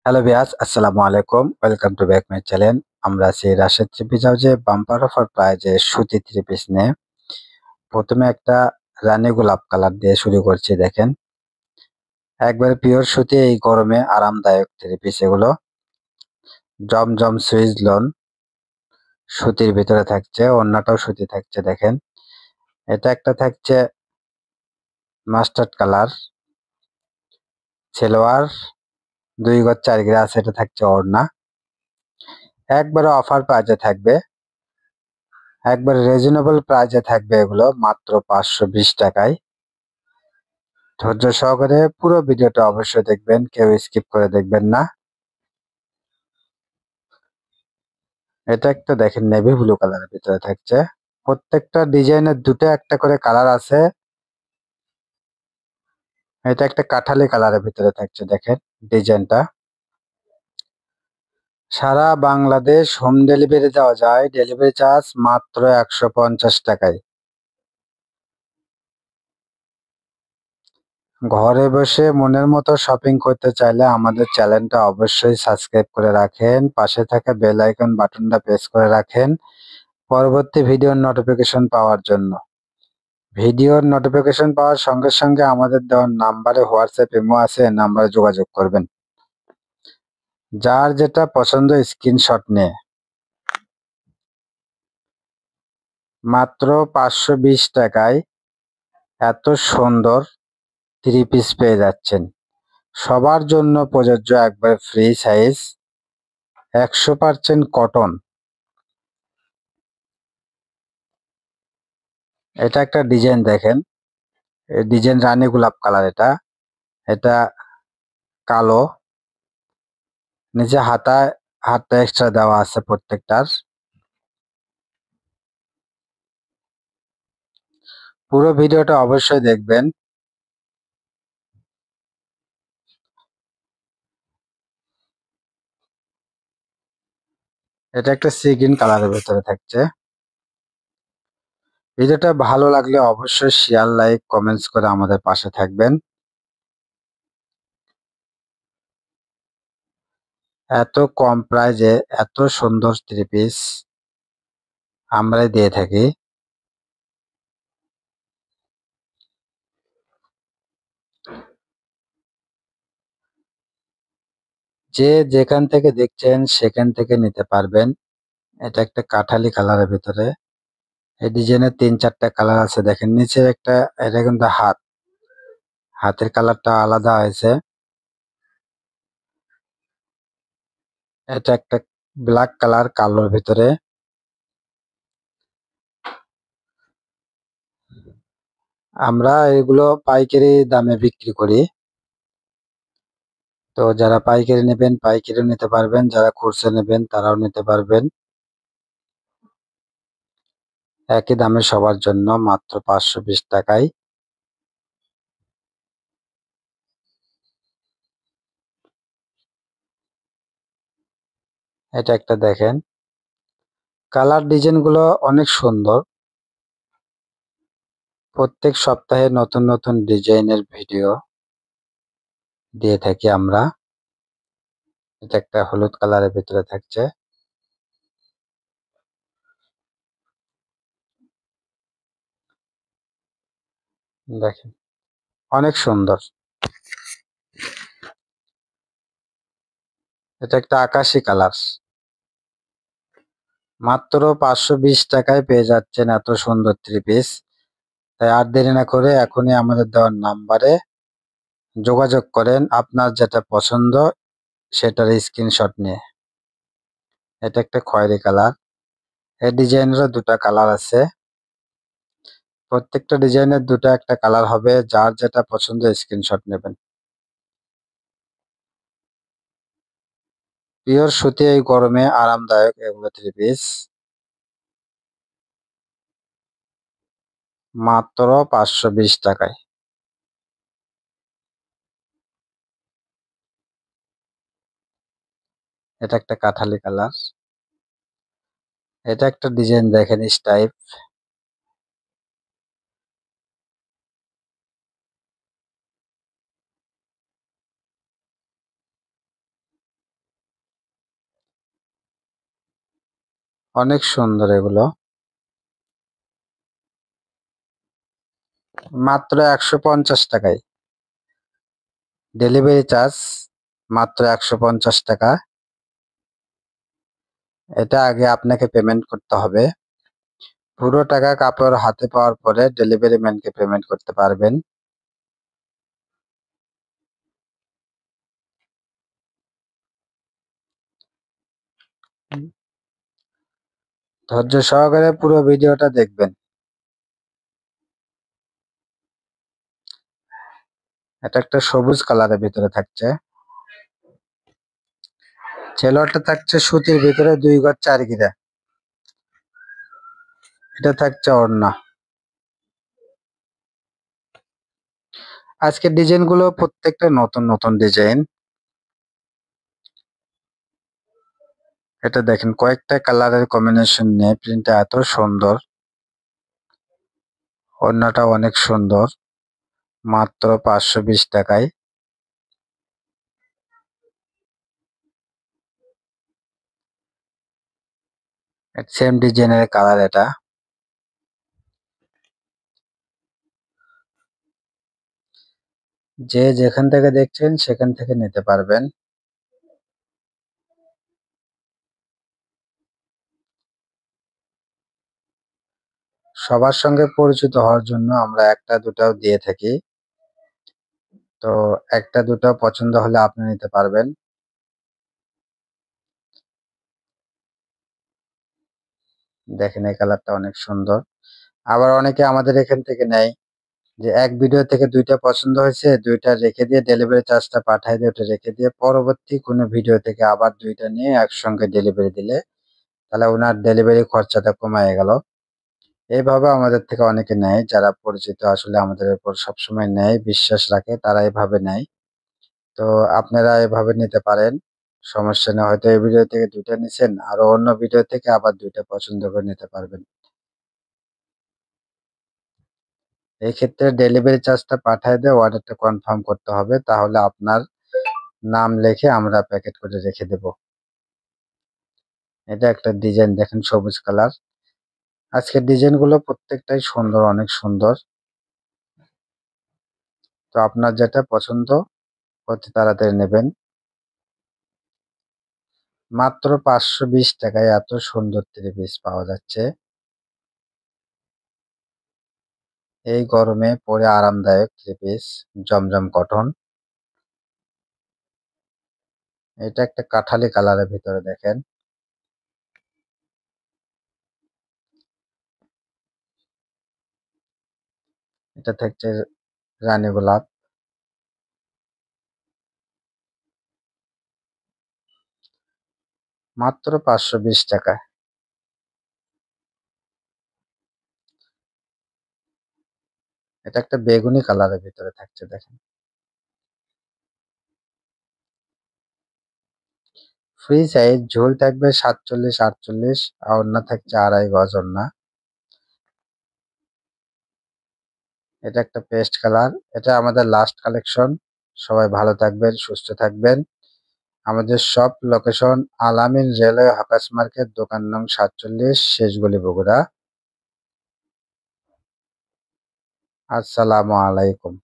Hello viewers, আসসালামু আলাইকুম। Welcome to back my channel. আমরা আছি রাশেদ থ্রি পিস হাউসে বাম্পার অফার প্রাইজে সুতি থ্রি পিস নিয়ে। প্রথমে একটা রানী গোলাপ কালার দিয়ে শুরু করছি। দেখেন, একবারে পিওর সুতি, এই গরমে আরামদায়ক থ্রি পিস এগুলো। জমজম সুইজ লোন সুতির ভিতরে থাকছে, ওড়নাটাও সুতি থাকছে। দেখেন, এটা একটা থাকছে মাস্টার্ড কালার, সেলোয়ার 2 গজ 4 গিরা আছে। এটা থাকছে ওড়না, একবারে অফার প্রাইজে থাকবে, একবারে রিজনেবল প্রাইজে থাকবে। এগুলো মাত্র 520 টাকায়। ধৈর্য সহকারে পুরো ভিডিওটা অবশ্যই দেখবেন, কেউ স্কিপ করে দেখবেন না। এটা একটা দেখেন নেভি ব্লু কালারের ভিতরে থাকছে। প্রত্যেকটা ডিজাইনের দুটো একটা করে কালার আছে। এটা একটা কাঠালি কালারের ভিতরে থাকছে। দেখেন ডিজাইনটা। সারা বাংলাদেশ হোম ডেলিভারি দেওয়া যায়, ডেলিভারি চার্জ মাত্র 150 টাকায়। ঘরে বসে মনের মতো শপিং করতে চাইলে আমাদের চ্যানেলটা অবশ্যই সাবস্ক্রাইব করে রাখেন, পাশে থাকা বেল আইকন বাটনটা প্রেস করে রাখেন পরবর্তী ভিডিওর নোটিফিকেশন পাওয়ার জন্য। ভিডিওর নোটিফিকেশন পাওয়ার সঙ্গে সঙ্গে আমাদের দেওয়ার নাম্বারে হোয়াটসঅ্যাপ ইমো আছে, নাম্বারে যোগাযোগ করবেন। যার যেটা পছন্দ স্ক্রিনশট নিয়ে মাত্র 520 টাকায় এত সুন্দর থ্রি পিস পেয়ে যাচ্ছেন। সবার জন্য প্রযোজ্য, একবার ফ্রি সাইজ, 100% কটন। এটা একটা ডিজাইন দেখেন, ডিজাইন রানী গোলাপ কালার। এটা এটা কালো, নিচে হাতটা এক্সট্রা দেওয়া আছে প্রত্যেকটার। পুরো ভিডিওটা অবশ্যই দেখবেন। এটা একটা সি গ্রিন কালারের ভেতরে থাকছে। ভিডিওটা ভালো লাগলে অবশ্যই শেয়ার, লাইক, কমেন্টস করে আমাদের পাশে থাকবেন। এত কম প্রাইজে এত সুন্দর থ্রি পিস আমরাই দিয়ে থাকি। যে যেখান থেকে দেখছেন সেখান থেকে নিতে পারবেন। এটা একটা কাঠালি কালারের ভিতরে, এই ডিজাইনের 3-4টা কালার আছে। দেখেন নিচে একটা, এটা কিন্তু হাতের কালারটা আলাদা হয়েছে। এটা একটা ব্ল্যাক কালার কালোর ভিতরে। আমরা এগুলো পাইকারি দামে বিক্রি করি। তো যারা পাইকারি নেবেন পাইকারিও নিতে পারবেন, যারা খুচরা নেবেন তারাও নিতে পারবেন। একই দামে সবার জন্য মাত্র 520 টাকায়। এটা একটা দেখেন, কালার ডিজাইনগুলো অনেক সুন্দর। প্রত্যেক সপ্তাহে নতুন নতুন ডিজাইনের ভিডিও দিয়ে থাকি আমরা। এটা একটা হলুদ কালারের ভিতরে থাকছে। দেখেন অনেক সুন্দর। এটা একটা আকাশি কালার। মাত্র 520 টাকায় পেয়ে যাচ্ছেন এত সুন্দর থ্রি পিস। তাই আর দেরি না করে এখনই আমাদের দেওয়ার নাম্বারে যোগাযোগ করেন আপনার যেটা পছন্দ সেটার স্ক্রিনশট নিয়ে। এটা একটা খয়েরি কালার। এই ডিজাইনেরও দুটা কালার আছে। প্রত্যেকটা ডিজাইনের দুটো একটা কালার হবে, যার যেটা পছন্দ স্ক্রিনশট নেবেন। পিওর সুতি, এই গরমে আরামদায়ক এগুলো থ্রি পিস মাত্র 520 টাকায়। এটা একটা কাঠালি কালার। এটা একটা ডিজাইন দেখেন স্টাইপ। অনেক সুন্দর এগুলো। মাত্র ১৫০ টাকায়। ডেলিভারি চার্জ মাত্র ১৫০ টাকা। এটা আগে আপনাকে পেমেন্ট করতে হবে। পুরো টাকা কাপড় হাতে পাওয়ার পরে ডেলিভারি ম্যানকে পেমেন্ট করতে পারবেন। ধৈর্য সহকারে পুরো ভিডিওটা দেখবেন। এটা একটা সবুজ কালারের ভিতরে থাকছে। ছেলেটা থাকছে সুতির ভিতরে ২ গজ ৪ গিরা। এটা থাকছে ওড়না। আজকের ডিজাইন গুলো প্রত্যেকটা নতুন নতুন ডিজাইন। এটা দেখেন কয়েকটা কালারের কম্বিনেশন নিয়ে প্রিন্টটা এত সুন্দর। ওড়নাটা অনেক সুন্দর। মাত্র ৫২০ টাকায়। সেম ডিজাইনের কালার এটা। যে যেখান থেকে দেখছেন সেখান থেকে নিতে পারবেন। সবার সঙ্গে পরিচিত হওয়ার জন্য আমরা একটা দুটাও দিয়ে থাকি। তো একটা দুটো পছন্দ হলে আপনি নিতে পারবেন। দেখেন এই কালারটা অনেক সুন্দর। আবার অনেকে আমাদের এখান থেকে নেয় যে এক ভিডিও থেকে ২টা পছন্দ হয়েছে, ২টা রেখে দিয়ে ডেলিভারি চার্জটা পাঠায় দিয়ে ওটা রেখে দিয়ে পরবর্তী কোনো ভিডিও থেকে আবার ২টা নিয়ে একসঙ্গে ডেলিভারি দিলে তাহলে ওনার ডেলিভারি খরচাটা কমায় গেল। এইভাবে আমাদের থেকে অনেকে নেয় যারা পরিচিত, আসলে আমাদের উপর সবসময় নেয়, বিশ্বাস রাখে, তারা এভাবে নেয়। তো আপনারা এভাবে নিতে পারেন, সমস্যা নেই। হয়তো এই ভিডিও থেকে ২টা নিছেন, আরো অন্য ভিডিও থেকে আবার ২টা পছন্দ করে নিতে পারবেন। এই ক্ষেত্রে ডেলিভারি চার্জটা পাঠায় দিয়ে অর্ডারটা কনফার্ম করতে হবে, তাহলে আপনার নাম লিখে আমরা প্যাকেট করে রেখে দেব। এটা একটা ডিজাইন দেখেন সবুজ কালার। আজকের ডিজাইনগুলো প্রত্যেকটাই সুন্দর, অনেক সুন্দর। তো আপনার যেটা পছন্দ অতি তাড়াতাড়ি নেবেন। মাত্র ৫২০ টাকায় এত সুন্দর ৩ পিস পাওয়া যাচ্ছে। এই গরমে পরে আরামদায়ক 3 পিস জমজম কটন। এটা একটা কাঠালি কালারের ভিতরে দেখেন। এটা থাকছে রানী গোলাপ। মাত্র ৫২০ টাকায়। এটা একটা বেগুনি কালারের ভিতরে থাকছে দেখেন। ফ্রি সাইজ, ঝোল থাকবে ৪৭-৪৮, আর ওড়না থাকছে ২.৫ গজ ওড়না। এটা একটা পেস্ট কালার। এটা আমাদের লাস্ট কালেকশন। সবাই ভালো থাকবেন, সুস্থ থাকবেন। আমাদের shop location Al Amin railway hawkers market, দোকান নং ৪৭, শেষগলি, বগুড়া। আসসালামু আলাইকুম।